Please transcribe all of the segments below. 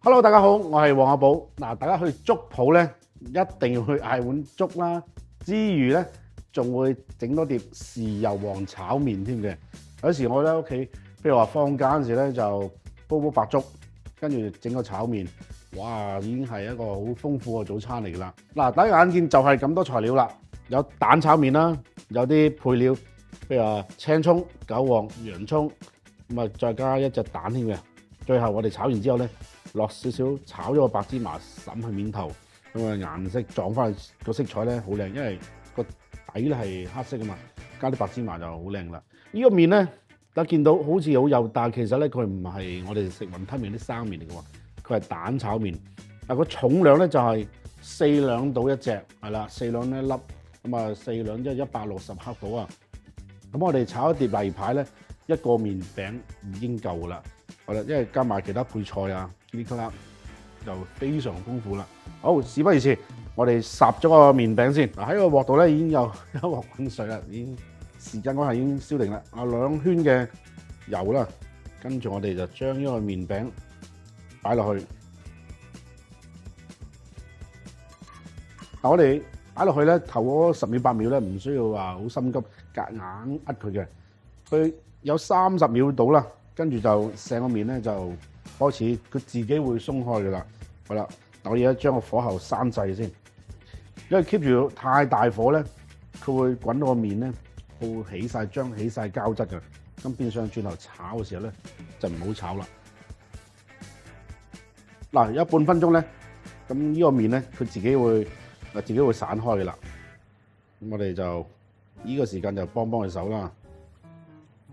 Hello，大家好，我係黃阿寶。嗱，大家去粥鋪咧，一定要去嗌碗粥啦。之餘咧，仲會整多碟豉油皇炒麵添嘅。有時我喺屋企，譬如話放假嗰時咧，就煲白粥，跟住整個炒麵，哇，已經係一個好豐富嘅早餐嚟㗎啦。嗱，大家眼見就係咁多材料啦，有蛋炒麵啦，有啲配料，譬如話青葱、韭黃、洋葱，咁啊再加一隻蛋添嘅。最後我哋炒完之後咧，落少少炒咗個白芝麻滲去面頭，咁啊顏色撞翻個色彩咧好靚，因為個底咧係黑色噶嘛，加啲白芝麻就好靚啦。呢個麵咧，大家見到好似好幼，但係其實咧佢唔係我哋食雲吞麵啲生麵嚟嘅喎，佢係蛋炒麵。嗱個重量咧就係4兩到一隻，係啦，4兩一粒，咁啊4兩即係160克到啊。咁我哋炒一碟例牌咧，一個麵餅已經夠噶啦。好啦，因為加埋其他配菜啊，呢啲啦就非常豐富啦。好，事不宜遲，我哋烚咗個麵餅先。嗱喺個鑊度咧已經有一鑊滾水啦，已經時間關係已經燒定啦。2圈嘅油啦，跟住我哋就將呢個麵餅擺落去。嗱我哋擺落去咧，頭嗰10秒8秒咧，唔需要話好心急，夾硬扼佢嘅。佢有30秒到啦。跟住就成個麵咧就開始佢自己會鬆開嘅啦。好啦，嗱我而家將個火候閂細先，因為 keep 住太大火咧，佢會滾到個麵咧會起晒漿、起晒膠質嘅。咁變相轉頭炒嘅時候咧就唔好炒啦。嗱有半分鐘咧，咁呢個麵咧佢自己會散開嘅啦。咁我哋就呢個時間就幫佢手啦。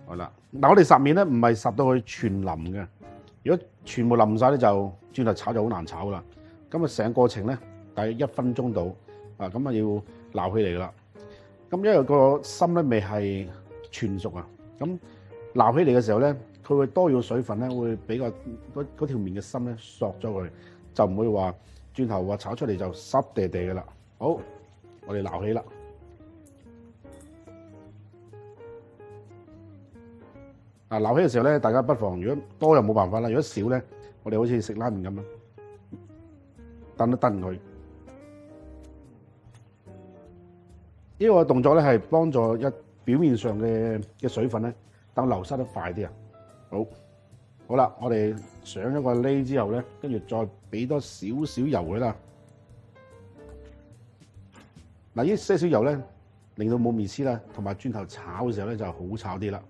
好啦，嗱我哋烚麵咧唔係烚到佢全腍嘅，如果全部腍晒咧就轉頭炒就好難炒啦。咁啊成個過程咧大約1分鐘到，啊咁啊要撈起嚟噶啦。咁因為個心咧未係全熟啊，咁撈起嚟嘅時候咧，佢會多咗水分咧，會俾嗰條麵嘅心咧索咗佢，就唔會話轉頭話炒出嚟就濕地地噶啦。好，我哋撈起啦。嗱，撈起嘅時候咧，大家不妨如果多又冇辦法啦，如果少咧，我哋好似食拉麵咁啦，燉一燉佢。呢個動作咧係幫助表面上嘅水分咧，等流失得快啲啊。好啦，我哋上咗個喱之後咧，跟住再俾多少少油佢啦。嗱，呢些少油咧，令到冇麵絲啦，同埋轉頭炒嘅時候咧就好炒啲啦。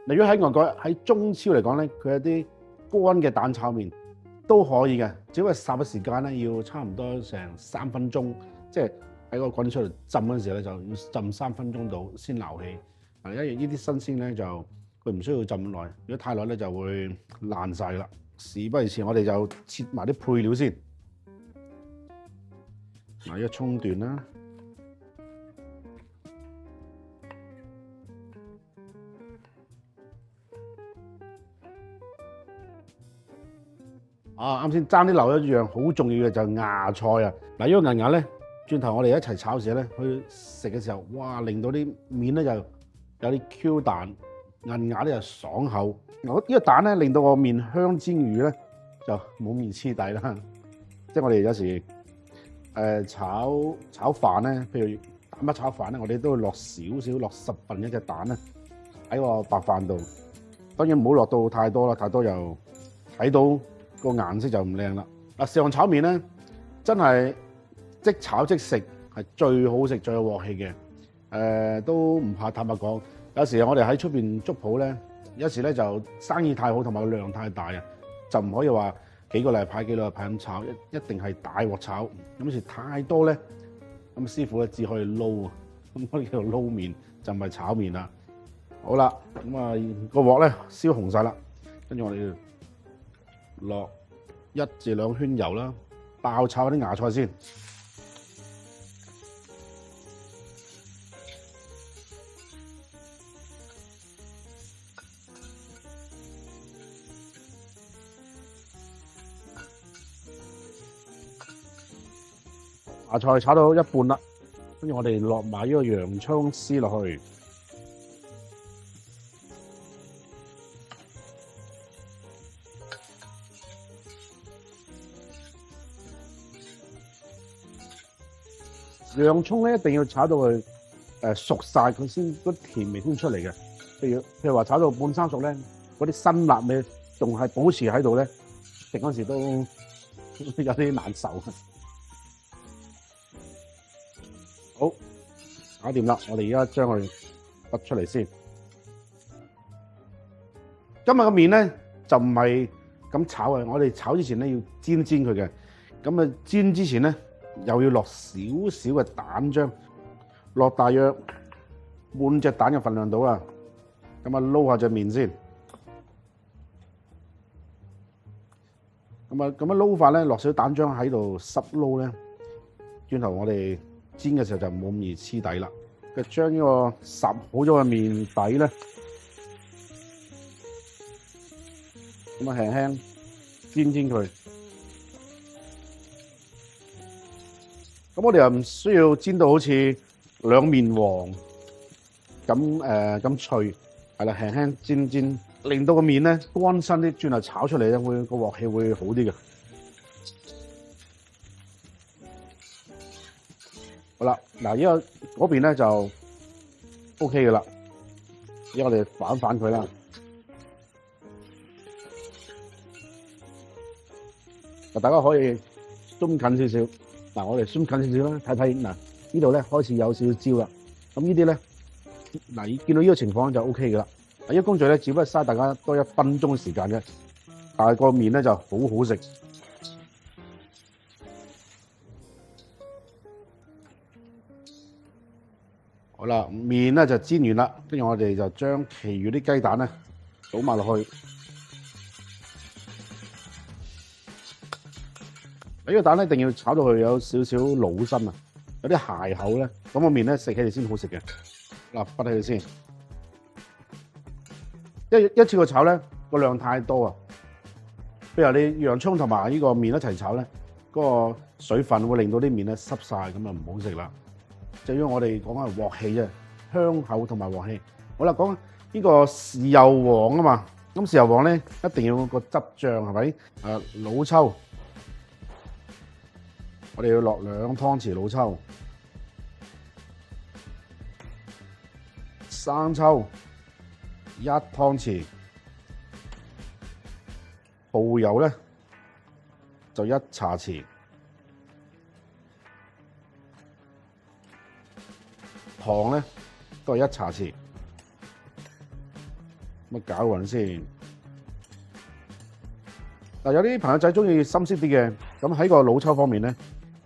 如果喺外國喺中超嚟講咧，佢有啲乾嘅蛋炒麵都可以嘅，只不過烚嘅時間咧要差唔多成3分鐘，即係喺個滾出嚟浸嗰陣時咧就要浸3分鐘到先撈起。因為呢啲新鮮咧就佢唔需要浸耐，如果太耐咧就會爛晒啦。事不宜遲，我哋就切埋啲配料先。嗱，一葱段啦。啱先爭啲漏一樣好重要嘅就係芽菜啊！嗱，呢個芽芽咧，轉頭我哋一齊炒時咧，去食嘅時候，哇，令到啲麵咧就有啲 Q 彈，芽芽咧就爽口。我呢個蛋咧令到個麵香之餘咧，就冇麵黐底啦。即係我哋有時炒飯咧，譬如蛋白炒飯咧，我哋都會落少少，落1/10隻蛋咧喺個白飯度。當然唔好落到太多啦，太多又睇到個顏色就唔靚啦。豉油炒麵咧，真係即炒即食係最好食、最有鑊氣嘅。都唔怕坦白講，有時我哋喺出邊粥鋪咧，有時咧就生意太好同埋個量太大啊，就唔可以話幾個禮拜咁炒，一定係大鑊炒。咁有時太多咧，咁師傅咧只可以撈啊，咁我哋叫做撈麵，就唔係炒麵啦。好啦，咁啊個鑊咧燒紅晒啦，跟住我哋落1至2圈油啦，爆炒啲芽菜先。芽菜炒到一半啦，跟住我哋落埋呢個洋葱絲落去。洋葱咧一定要炒到佢熟晒，佢先嗰甜味先出嚟嘅。譬如話炒到半生熟咧，嗰啲辛辣味仲係保持喺度咧，食嗰時都有啲難受。好，搞掂啦！我哋而家將佢拔出嚟先。今日個麵咧就唔係咁炒嘅，我哋炒之前咧要煎佢嘅。咁啊煎之前咧又要落少少嘅蛋漿，落大約半隻蛋嘅份量到啦。咁啊撈下隻麵先。咁樣撈法咧，落少蛋漿喺度濕撈咧，轉頭我哋煎嘅時候就冇咁易黐底啦。佢將呢個烚好咗嘅麵底咧，咁啊輕輕煎佢。咁我哋又唔需要煎到好似兩面黃咁脆，係啦，輕輕煎，令到個麵咧乾身啲，轉頭炒出嚟咧會個鑊氣會好啲嘅。好啦，嗱，依個嗰邊咧就 OK 嘅啦，而家我哋反佢啦。嗱，大家可以鬆近少少。嗱，我哋鬆近少少啦，睇睇嗱，呢度咧開始有少少焦啦。咁呢啲咧，嗱，見到呢個情況就 OK 嘅啦。呢個工序咧，只不過嘥大家多1分鐘時間啫，但係個麵咧就好好食。好啦，麵咧就煎完啦，跟住我哋就將其餘啲雞蛋咧倒埋落去。呢個蛋咧一定要炒到佢有少少老身啊，有啲鞋口咧，咁個麵咧食起嚟先好食嘅。嗱，拔起佢先，一次過炒咧個量太多啊。譬如你洋葱同埋呢個麵一齊炒咧，嗰個水分會令到啲麵咧濕晒，咁啊唔好食啦。就因為我哋講緊鑊氣啫，香口同埋鑊氣。好啦，講呢個豉油黃啊嘛，咁豉油黃咧一定要個汁醬係咪？老抽。我哋要落2湯匙老抽，生抽1湯匙，蠔油咧就1茶匙，糖咧都係1茶匙，咁啊攪勻先。嗱，有啲朋友仔中意深色啲嘅，咁喺個老抽方面咧，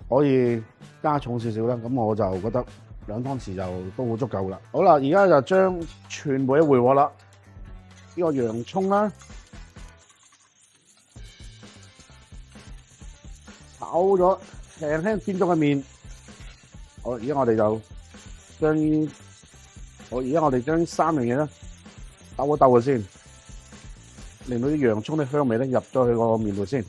可以加重少少啦，咁我就覺得2湯匙就都好足夠啦。好啦，而家就將全部一回鑊啦。呢個洋葱啦，炒咗輕輕煎咗個麵。好，而家我哋就將3樣嘢咧兜一兜佢先，令到啲洋葱啲香味咧入咗去個麵度先。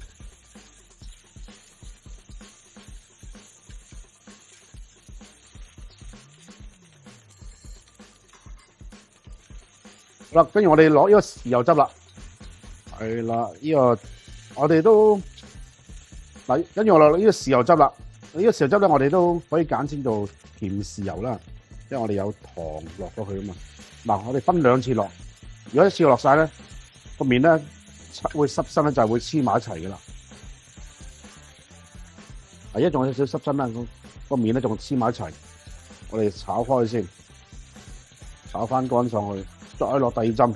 好啦，跟住我哋攞呢個豉油汁啦，係啦，呢個我哋都嗱，跟住我落呢個豉油汁啦。呢個豉油汁咧，我哋都可以簡稱做甜豉油啦，因為我哋有糖落咗去啊嘛。嗱，我哋分2次落，如果一次落晒咧，個麵咧會濕身咧，就係會黐埋一齊噶啦。而家仲有少少濕身啦，個麵咧仲黐埋一齊。我哋炒開先，炒翻乾上去。再落第2針，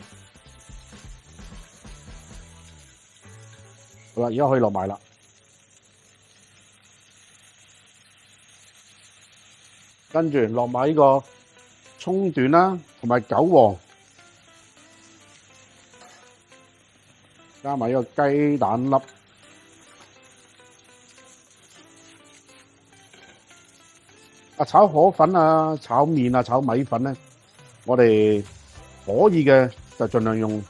好啦，而家可以落埋啦。跟住落埋呢個葱段啦，同埋韭黃，加埋呢個雞蛋粒，炒河粉啊、炒麵啊、炒米粉咧，我哋可以嘅就盡量用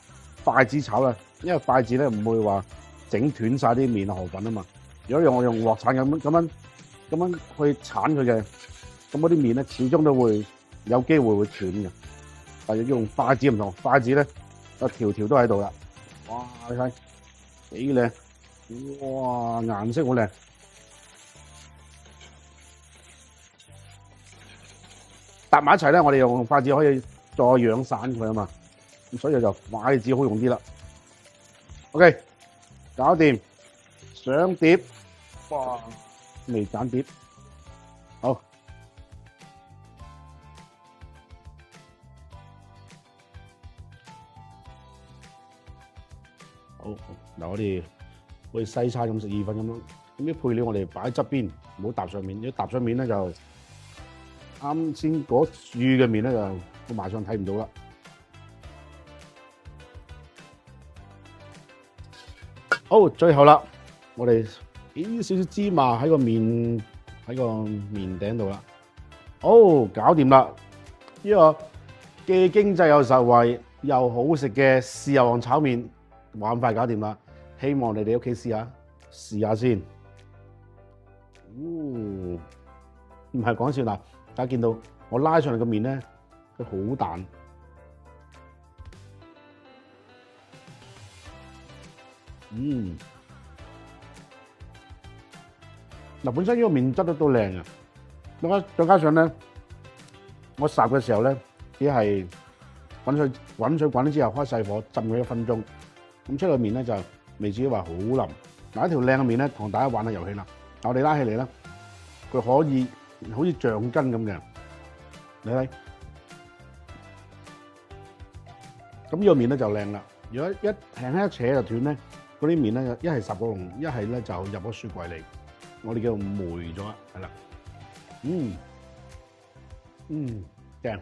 筷子炒啦，因為筷子咧唔會話整斷晒啲麵河粉啊嘛。如果我用鑊鏟咁樣去鏟佢嘅，咁嗰啲麵咧始終都會有機會會斷嘅。但係要用筷子唔同，筷子咧有條條都喺度啦。哇，你睇幾靚！哇，顏色好靚。搭埋一齊咧，我哋用筷子可以再養散佢啊嘛。咁所以就筷子好用啲啦。OK， 搞掂，上碟，哇，未揀碟，好，好嗱，我哋好似西餐咁食意粉咁咯。咁啲配料我哋擺喺側邊，唔好搭上面。如果搭上面咧就啱先嗰煮嘅麵咧就我馬上睇唔到啦。好，最後啦，我哋俾少少芝麻喺個麵頂度啦。好，搞掂啦！呢個既經濟又實惠又好食嘅豉油皇炒麵，玩快搞掂啦！希望你哋屋企試下先。唔係講笑嗱，大家見到我拉上嚟個麵咧，佢好彈。嗱，本身呢個麵質都靚嘅，再加上咧，我烚嘅時候咧，只係滾水滾咗之後開細火浸佢1分鐘，咁出個麵咧就未至於話好腍。嗱，一條靚嘅麵咧，同大家玩下遊戲啦。我哋拉起嚟啦，佢可以好似橡筋咁嘅，你睇。咁呢個麵咧就靚啦。如果輕輕一扯就斷咧，嗰啲麵咧一係烚過籠，一係咧就入咗雪櫃嚟，我哋叫霉咗，係啦。正。